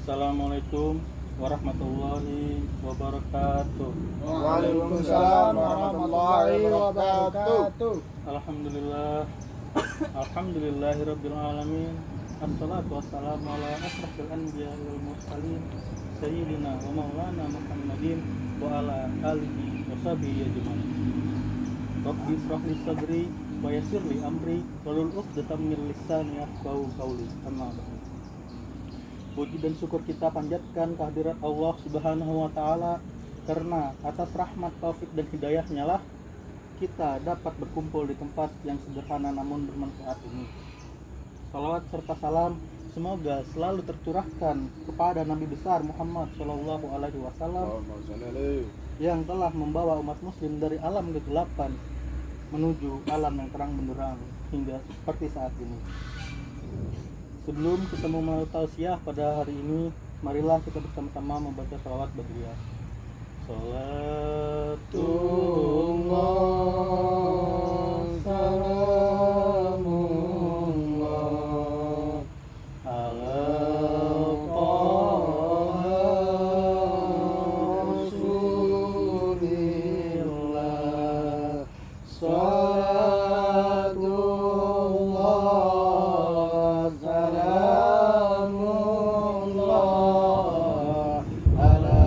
Assalamualaikum warahmatullahi wabarakatuh. Waalaikumsalam warahmatullahi wabarakatuh. Alhamdulillah. Alhamdulillahirabbil alamin. Assalatu wassalamu ala asrofil anbiya'i wal mursalin sayyidina wa maulana Muhammadin wa ala alihi wa sahbihi ajmain. Rabbi israh li sadri wa yassir li amri wahlul 'uqdatam min lisani yafqahu qawli. Amma ba'du. Puji dan syukur kita panjatkan kehadirat Allah Subhanahu wa taala, karena atas rahmat, taufik dan hidayahnya lah kita dapat berkumpul di tempat yang sederhana namun bermanfaat ini. Salawat serta salam semoga selalu tercurahkan kepada Nabi besar Muhammad Shallallahu Alaihi Wasallam yang telah membawa umat muslim dari alam kegelapan menuju alam yang terang benderang hingga seperti saat ini. Sebelum kita memulai tausiah pada hari ini, marilah kita bersama-sama membaca shalawat badriyah. Salatullah salamullah ala Taha Rasulillah. Salatullah salamullah ala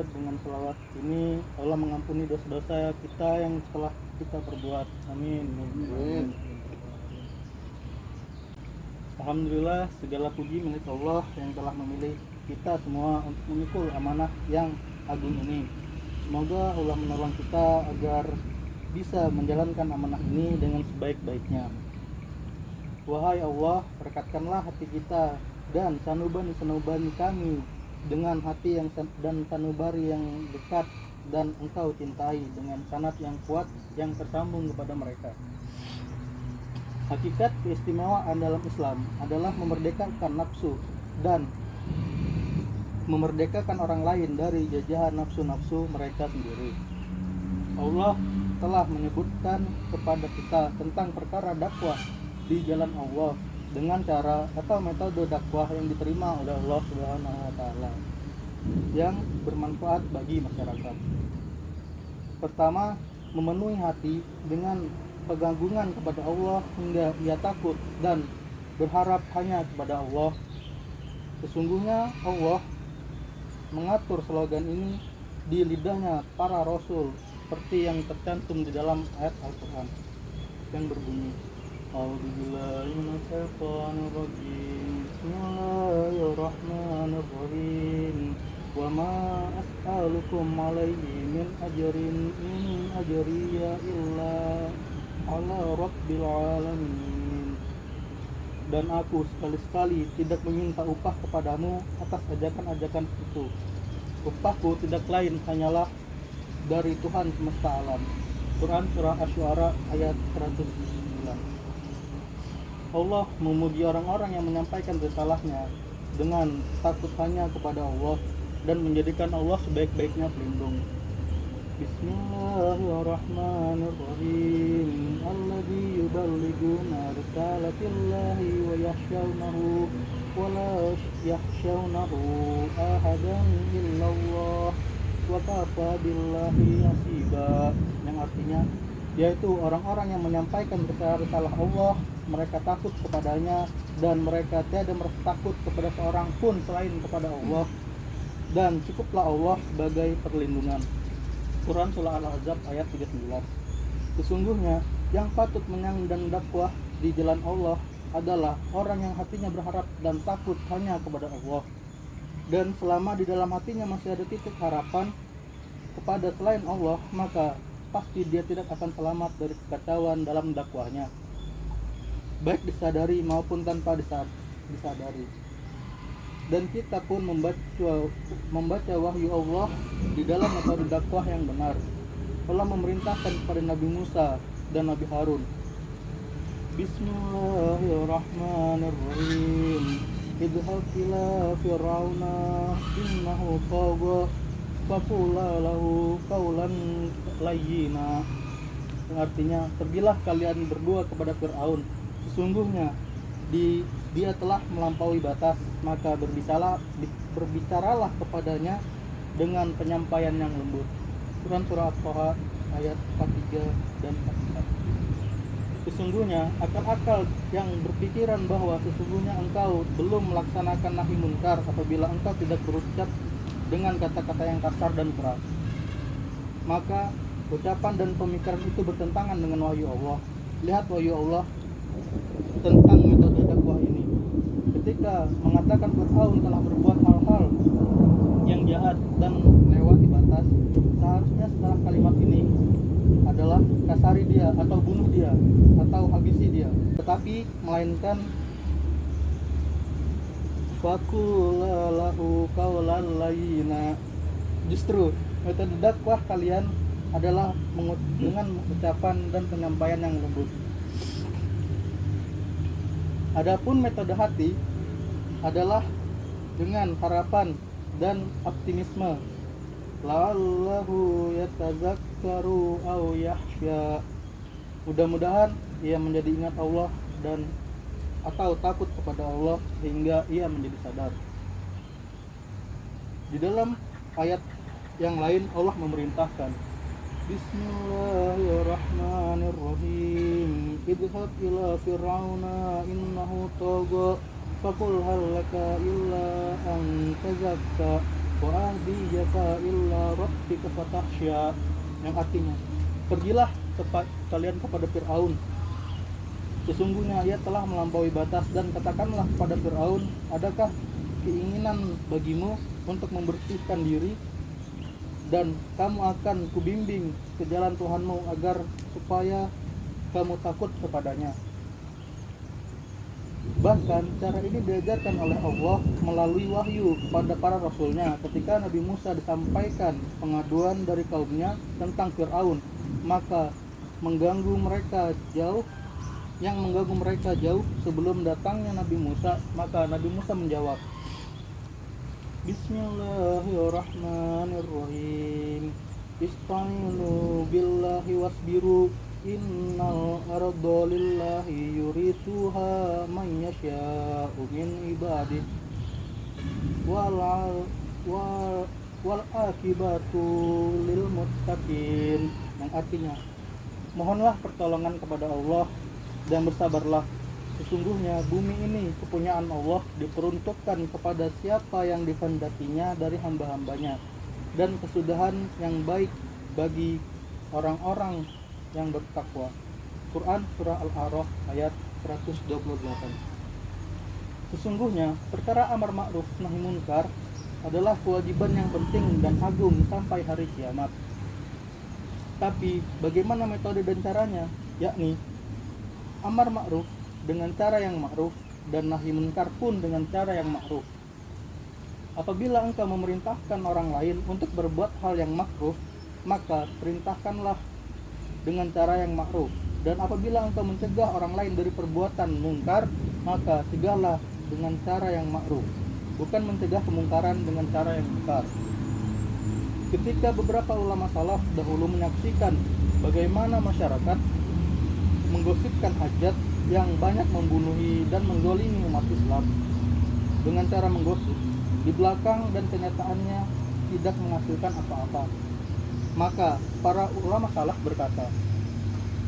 dengan selawat ini Allah mengampuni dosa-dosa kita yang telah kita perbuat. Amin. Amin. Alhamdulillah, segala puji milik Allah yang telah memilih kita semua untuk memikul amanah yang agung ini. Semoga Allah menolong kita agar bisa menjalankan amanah ini dengan sebaik-baiknya. Wahai Allah, rekatkanlah hati kita dan sanubani kami dengan hati yang dan sanubari yang dekat dan Engkau cintai, dengan sanad yang kuat yang tersambung kepada mereka. Hakikat keistimewaan dalam Islam adalah memerdekakan nafsu dan memerdekakan orang lain dari jajahan nafsu-nafsu mereka sendiri. Allah telah menyebutkan kepada kita tentang perkara dakwah di jalan Allah dengan cara atau metode dakwah yang diterima oleh Allah Subhanahu wa taala yang bermanfaat bagi masyarakat. Pertama, memenuhi hati dengan pengagungan kepada Allah hingga ia takut dan berharap hanya kepada Allah. Sesungguhnya Allah mengatur slogan ini di lidahnya para rasul seperti yang tercantum di dalam ayat Al-Qur'an yang berbunyi, A'udzubillahi minasyaitonirrajim. Bismillahirrahmanirrahim. Wa ma as'alukum 'alaihi min ajrin in ajriya illa 'ala rabbil alamin. Dan aku sekali-sekali tidak meminta upah kepadamu atas ajakan-ajakan itu. Upahku tidak lain hanyalah dari Tuhan semesta alam. Quran surah Asy-Syu'ara ayat 109. Allah memuji orang-orang yang menyampaikan risalahnya dengan takut hanya kepada Allah dan menjadikan Allah sebaik-baiknya pelindung. Bismillahirrahmanirrahim. Alladzi yuballighuna risalatillahi wa yakhshawnahu wa la yakhshawnahu ahadan illallah wa kafa billahi hasiba, yang artinya yaitu orang-orang yang menyampaikan risalah Allah, mereka takut kepadanya dan mereka tiada merasa takut kepada seorang pun selain kepada Allah, dan cukuplah Allah sebagai perlindungan. Quran surah Al-Ahzab ayat 39. Sesungguhnya yang patut menyang dan dakwah di jalan Allah adalah orang yang hatinya berharap dan takut hanya kepada Allah. dan selama di dalam hatinya masih ada titik harapan kepada selain Allah, maka pasti dia tidak akan selamat dari kekacauan dalam dakwahnya, baik disadari maupun tanpa disadari. Dan kita pun membaca wahyu Allah di dalam metode dakwah yang benar. Allah memerintahkan kepada Nabi Musa dan Nabi Harun, Bismillahirrahmanirrahim. Idhab ila fir'auna innahu tagha faqula lahu qawlan layyina. Yang artinya, pergilah kalian berdua kepada Fir'aun, sesungguhnya dia telah melampaui batas, maka berbicaralah kepadanya dengan penyampaian yang lembut. Quran surah At-Taha ayat 43 dan 44. Sesungguhnya akal-akal yang berpikiran bahwa sesungguhnya engkau belum melaksanakan nahi munkar apabila engkau tidak berucap dengan kata-kata yang kasar dan keras, maka ucapan dan pemikiran itu bertentangan dengan wahyu Allah. Lihat wahyu Allah tentang metode dakwah ini. Ketika mengatakan Fir'aun telah berbuat hal-hal yang jahat dan melewati batas, seharusnya setelah kalimat ini adalah kasari dia atau bunuh dia atau habisi dia, tetapi melainkan faqula lahu qawlan layyina. Justru metode dakwah kalian adalah dengan ucapan dan penyampaian yang lembut. Adapun metode hati adalah dengan harapan dan optimisme. La'allahu yatazakkaru aw yakhsha. Mudah-mudahan ia menjadi ingat Allah dan atau takut kepada Allah sehingga ia menjadi sadar. Di dalam ayat yang lain Allah memerintahkan, Bismillahirrahmanirrahim. Idhab ila fir'auna innahu tagha faqul hal laka illa an tazakka wa ahdiyaka illa rabbika fatahsya. Yang artinya, pergilah kalian kepada Fir'aun, sesungguhnya ia telah melampaui batas, dan katakanlah kepada Fir'aun, adakah keinginan bagimu untuk membersihkan diri, dan kamu akan kubimbing ke jalan Tuhanmu agar supaya kamu takut kepadanya. Bahkan cara ini diajarkan oleh Allah melalui wahyu kepada para rasulnya. Ketika Nabi Musa disampaikan pengaduan dari kaumnya tentang Fir'aun, maka mengganggu mereka jauh sebelum datangnya Nabi Musa, maka Nabi Musa menjawab, Bismillahirrahmanirrahim. Ista'inu billahi wasbiru innal arda lillahi yurisuha man yasha'u min ibadihi wal akibatu lil muttaqin. Yang artinya, mohonlah pertolongan kepada Allah dan bersabarlah. Sesungguhnya bumi ini kepunyaan Allah, diperuntukkan kepada siapa yang dikehendakinya dari hamba-hambanya, dan kesudahan yang baik bagi orang-orang yang bertakwa. Quran surah Al-A'raf ayat 128. Sesungguhnya perkara amar ma'ruf nahi munkar adalah kewajiban yang penting dan agung sampai hari kiamat. Tapi bagaimana metode dan caranya? Yakni amar ma'ruf dengan cara yang ma'ruf dan nahi munkar pun dengan cara yang ma'ruf. Apabila engkau memerintahkan orang lain untuk berbuat hal yang makruh, maka perintahkanlah dengan cara yang ma'ruf. Dan apabila engkau mencegah orang lain dari perbuatan mungkar, maka cegahlah dengan cara yang ma'ruf, bukan mencegah kemungkaran dengan cara yang mungkar. Ketika beberapa ulama salaf dahulu menyaksikan bagaimana masyarakat menggosipkan hajat yang banyak membunuhi dan menggolimi umat Islam dengan cara menggosip di belakang dan kenyataannya tidak menghasilkan apa-apa, maka para ulama salaf berkata,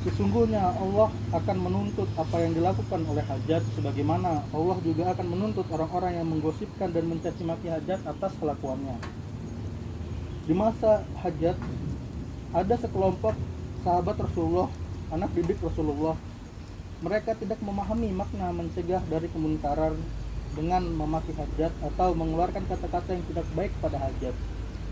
sesungguhnya Allah akan menuntut apa yang dilakukan oleh hajat, sebagaimana Allah juga akan menuntut orang-orang yang menggosipkan dan mencaci maki hajat atas kelakuannya. Di masa hajat ada sekelompok sahabat Rasulullah, anak didik Rasulullah. Mereka tidak memahami makna mencegah dari kemunkaran dengan memaki hajat atau mengeluarkan kata-kata yang tidak baik pada hajat,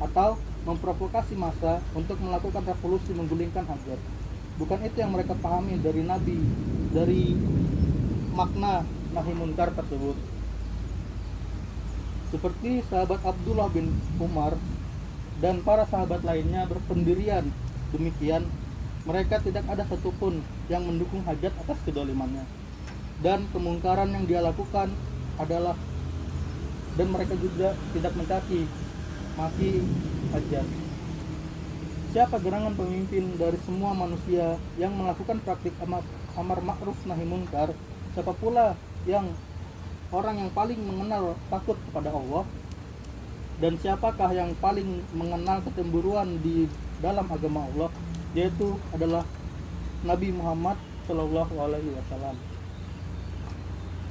atau memprovokasi massa untuk melakukan revolusi menggulingkan hajat. Bukan itu yang mereka pahami dari Nabi, dari makna nahi munkar tersebut. Seperti sahabat Abdullah bin Umar dan para sahabat lainnya berpendirian demikian, mereka tidak ada satupun yang mendukung hajat atas kedolimannya dan kemungkaran yang dia lakukan adalah, dan mereka juga tidak mencaci maki hajat. Siapa gerangan pemimpin dari semua manusia yang melakukan praktik amar ma'ruf nahi munkar? Siapa pula yang orang yang paling mengenal takut kepada Allah? Dan siapakah yang paling mengenal kecemburuan di dalam agama Allah? Yaitu adalah Nabi Muhammad Shallallahu Alaihi Wasallam.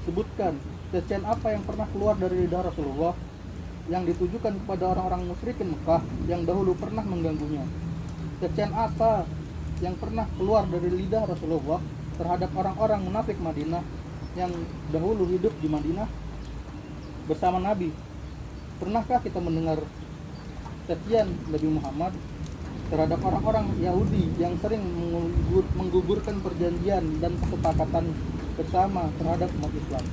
Sebutkan cacian apa yang pernah keluar dari lidah Rasulullah yang ditujukan kepada orang-orang musyrikin Mekah yang dahulu pernah mengganggunya. Cacian apa yang pernah keluar dari lidah Rasulullah terhadap orang-orang munafik Madinah yang dahulu hidup di Madinah bersama Nabi. Pernahkah kita mendengar cacian Nabi Muhammad terhadap orang-orang Yahudi yang sering menggugurkan perjanjian dan kesepakatan bersama terhadap umat Islam?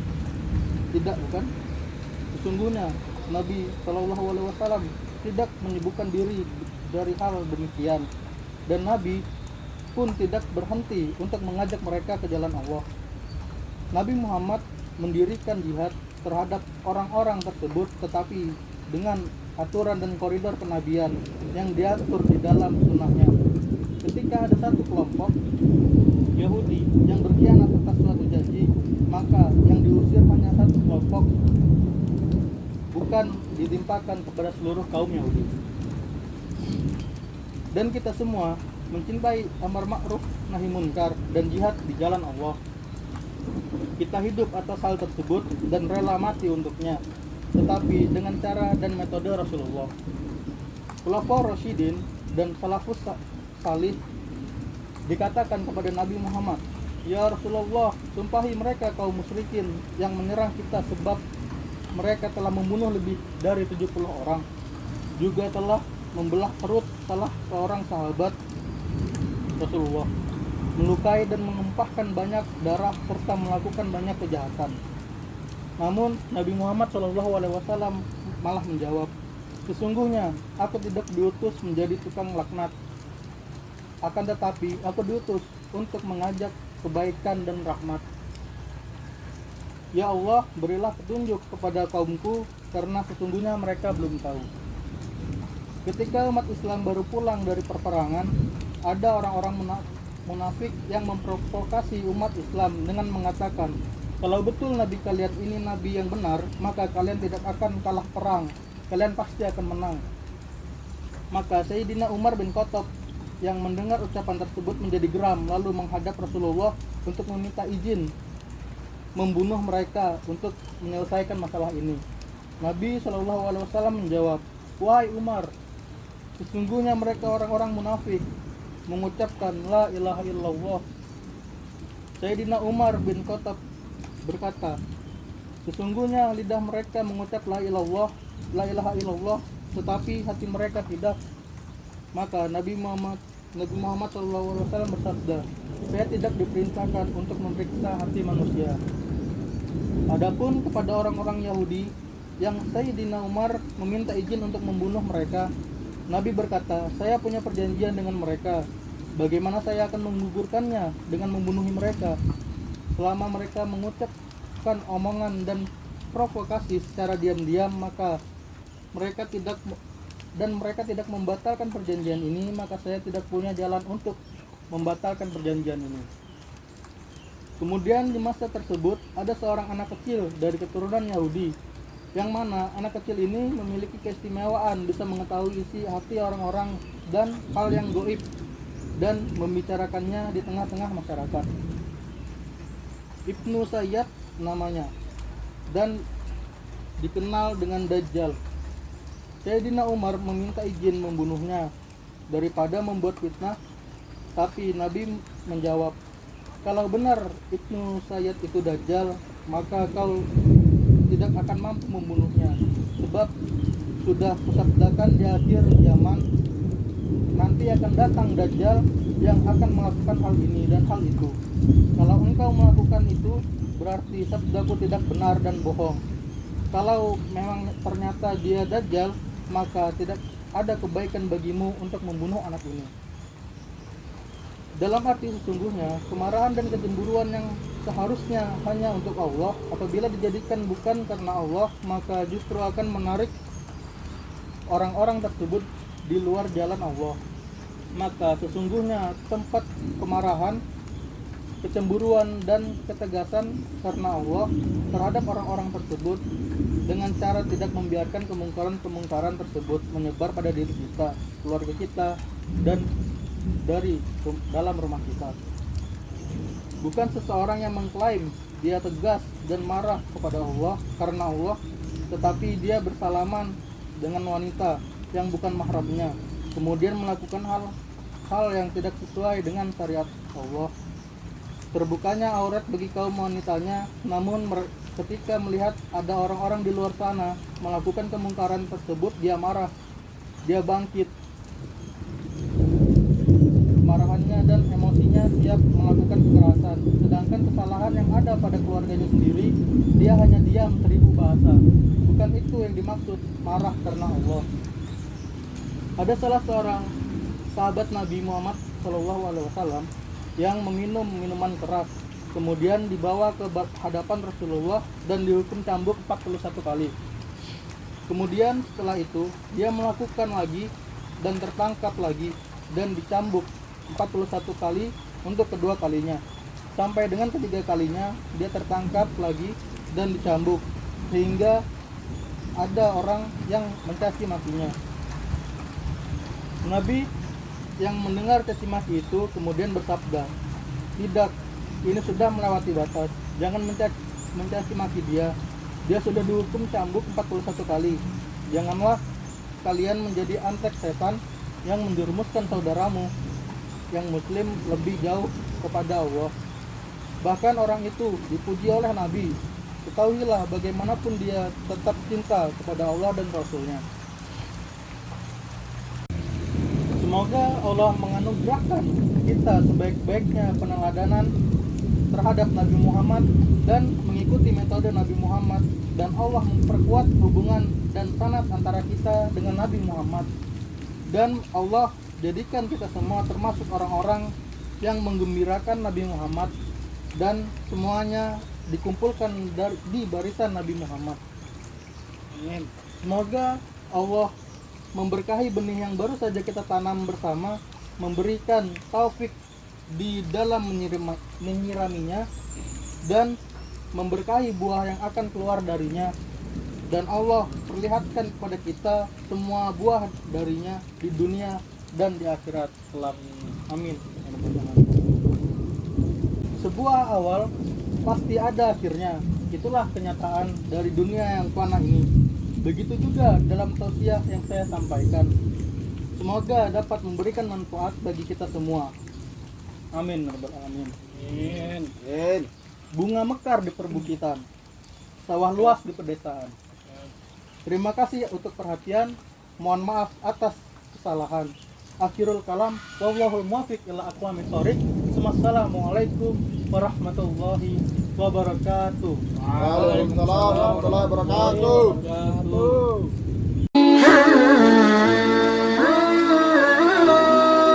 Tidak, bukan? Sesungguhnya Nabi Shallallahu Alaihi Wasallam tidak menyibukkan diri dari hal demikian, dan Nabi pun tidak berhenti untuk mengajak mereka ke jalan Allah. Nabi Muhammad mendirikan jihad terhadap orang-orang tersebut, tetapi dengan aturan dan koridor kenabian yang diatur di dalam sunnahnya. Ketika ada satu kelompok Yahudi yang berkhianat atas suatu janji, maka yang diusir hanya satu kelompok, bukan ditimpakan kepada seluruh kaum Yahudi. Dan kita semua mencintai amar ma'ruf nahi munkar dan jihad di jalan Allah. Kita hidup atas hal tersebut dan rela mati untuknya, tetapi dengan cara dan metode Rasulullah. Khulafaur Rasyidin dan salafus salih dikatakan kepada Nabi Muhammad, "Ya Rasulullah, sumpahi mereka kaum musyrikin yang menyerang kita sebab mereka telah membunuh lebih dari 70 orang, juga telah membelah perut salah seorang sahabat Rasulullah, melukai dan menumpahkan banyak darah serta melakukan banyak kejahatan." Namun Nabi Muhammad SAW malah menjawab, "Sesungguhnya aku tidak diutus menjadi tukang laknat, akan tetapi aku diutus untuk mengajak kebaikan dan rahmat. Ya Allah, berilah petunjuk kepada kaumku, karena sesungguhnya mereka belum tahu." Ketika umat Islam baru pulang dari perperangan, ada orang-orang munafik yang memprovokasi umat Islam dengan mengatakan, "Kalau betul Nabi kalian ini Nabi yang benar, maka kalian tidak akan kalah perang, kalian pasti akan menang." Maka Sayyidina Umar bin Khattab yang mendengar ucapan tersebut menjadi geram, lalu menghadap Rasulullah untuk meminta izin membunuh mereka untuk menyelesaikan masalah ini. Nabi SAW menjawab, "Wahai Umar, sesungguhnya mereka orang-orang munafik mengucapkan la ilaha illallah." Sayyidina Umar bin Khattab berkata, "Sesungguhnya lidah mereka mengucap la ilaha illallah, tetapi hati mereka tidak." Maka Nabi Muhammad SAW bersabda, "Saya tidak diperintahkan untuk memeriksa hati manusia." Adapun kepada orang-orang Yahudi yang Sayyidina Umar meminta izin untuk membunuh mereka, Nabi berkata, "Saya punya perjanjian dengan mereka. Bagaimana saya akan menggugurkannya dengan membunuhi mereka? Selama mereka mengucapkan omongan dan provokasi secara diam-diam, maka mereka tidak membatalkan perjanjian ini, maka saya tidak punya jalan untuk membatalkan perjanjian ini." Kemudian di masa tersebut ada seorang anak kecil dari keturunan Yahudi, yang mana anak kecil ini memiliki keistimewaan bisa mengetahui isi hati orang-orang dan hal yang gaib dan membicarakannya di tengah-tengah masyarakat. Ibnu Sayyad namanya dan dikenal dengan Dajjal. Sayyidina Umar meminta izin membunuhnya daripada membuat fitnah, tapi Nabi menjawab, "Kalau benar Ibnu Sayyad itu Dajjal, maka kau tidak akan mampu membunuhnya. Sebab sudah kusabdakan di akhir zaman nanti akan datang Dajjal yang akan melakukan hal ini dan hal itu. Kalau engkau melakukan itu, berarti sabdaku tidak benar dan bohong. Kalau memang ternyata dia Dajjal, maka tidak ada kebaikan bagimu untuk membunuh anak ini. Dalam arti sesungguhnya, kemarahan dan kecemburuan yang seharusnya hanya untuk Allah, apabila dijadikan bukan karena Allah, maka justru akan menarik orang-orang tersebut di luar jalan Allah. Maka sesungguhnya tempat kemarahan, kecemburuan dan ketegasan karena Allah terhadap orang-orang tersebut dengan cara tidak membiarkan kemungkaran-kemungkaran tersebut menyebar pada diri kita, keluarga kita, dan dari dalam rumah kita. Bukan seseorang yang mengklaim dia tegas dan marah kepada Allah karena Allah, tetapi dia bersalaman dengan wanita yang bukan mahramnya, kemudian melakukan hal yang tidak sesuai dengan syariat Allah. Terbukanya aurat bagi kaum wanitanya, namun ketika melihat ada orang-orang di luar sana melakukan kemungkaran tersebut, dia marah, dia bangkit kemarahannya dan emosinya, siap melakukan kekerasan. Sedangkan kesalahan yang ada pada keluarganya sendiri, dia hanya diam 1000 bahasa. Bukan itu yang dimaksud marah karena Allah. Ada salah seorang sahabat Nabi Muhammad SAW yang meminum minuman keras, kemudian dibawa ke hadapan Rasulullah dan dihukum cambuk 41 kali. Kemudian setelah itu dia melakukan lagi dan tertangkap lagi dan dicambuk 41 kali untuk kedua kalinya. Sampai dengan ketiga kalinya dia tertangkap lagi dan dicambuk, sehingga ada orang yang mencaci makinya. Nabi yang mendengar caci maki itu kemudian bersabda, "Tidak, ini sudah melewati batas. Jangan mencaci maki dia. Dia sudah dihukum cambuk 41 kali. Janganlah kalian menjadi antek setan yang menjerumuskan saudaramu yang muslim lebih jauh kepada Allah." Bahkan orang itu dipuji oleh Nabi. Ketahuilah bagaimanapun dia tetap cinta kepada Allah dan Rasulnya. Semoga Allah menganugerahkan kita sebaik-baiknya peneladanan terhadap Nabi Muhammad dan mengikuti metode Nabi Muhammad, dan Allah memperkuat hubungan dan sanad antara kita dengan Nabi Muhammad, dan Allah jadikan kita semua termasuk orang-orang yang menggembirakan Nabi Muhammad dan semuanya dikumpulkan di barisan Nabi Muhammad. Amin. Semoga Allah memberkahi benih yang baru saja kita tanam bersama, memberikan taufik di dalam menyiraminya, dan memberkahi buah yang akan keluar darinya, dan Allah perlihatkan kepada kita semua buah darinya di dunia dan di akhirat kelak. Amin. Sebuah awal pasti ada akhirnya. Itulah kenyataan dari dunia yang fana ini. Begitu juga dalam tausiah yang saya sampaikan. Semoga dapat memberikan manfaat bagi kita semua. Amin. Amin. Bunga mekar di perbukitan, sawah luas di pedesaan. Terima kasih untuk perhatian. Mohon maaf atas kesalahan. Akhirul kalam, wallahul muwaffiq ila aqwamit thoriq. Wassalamualaikum warahmatullahi wabarakatuh. Waalaikumsalam warahmatullahi wabarakatuh.